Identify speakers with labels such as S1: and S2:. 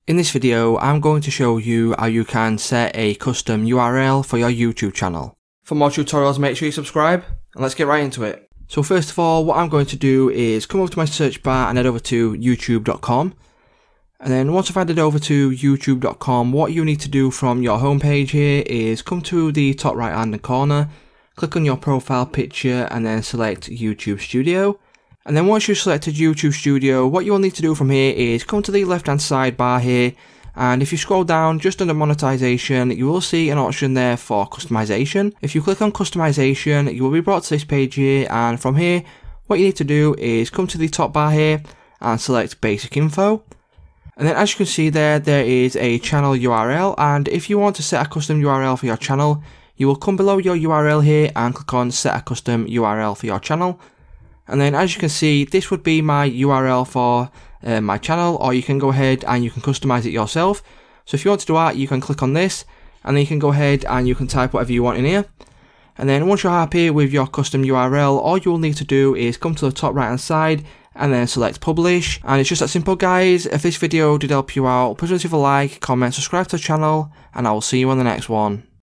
S1: In this video, I'm going to show you how you can set a custom URL for your YouTube channel. For more tutorials, make sure you subscribe, and let's get right into it. So first of all, what I'm going to do is come over to my search bar and head over to youtube.com. And then once I've headed over to youtube.com, what you need to do from your homepage here is come to the top right hand corner, click on your profile picture and then select YouTube Studio. And then once you've selected YouTube Studio, what you'll need to do from here is come to the left hand side bar here, and if you scroll down just under monetization, you will see an option there for customization. If you click on customization, you will be brought to this page here, and from here what you need to do is come to the top bar here and select basic info. And then as you can see there is a channel URL, and if you want to set a custom URL for your channel, you will come below your URL here and click on set a custom URL for your channel. And then as you can see, this would be my URL for my channel, or you can go ahead and you can customize it yourself. So if you want to do that, you can click on this and then you can go ahead and you can type whatever you want in here. And then once you're happy with your custom URL, all you'll need to do is come to the top right hand side and then select publish. And it's just that simple, guys. If this video did help you out, please leave a like, comment, subscribe to the channel, and I will see you on the next one.